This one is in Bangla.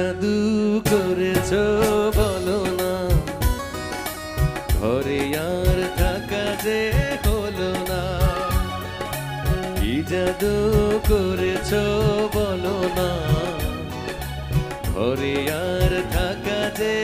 জাদু করেছো বলো না, ঘরে আর থাকা যে হলো না। কি জাদু করেছো বলো না, ঘরে আর থাকা যে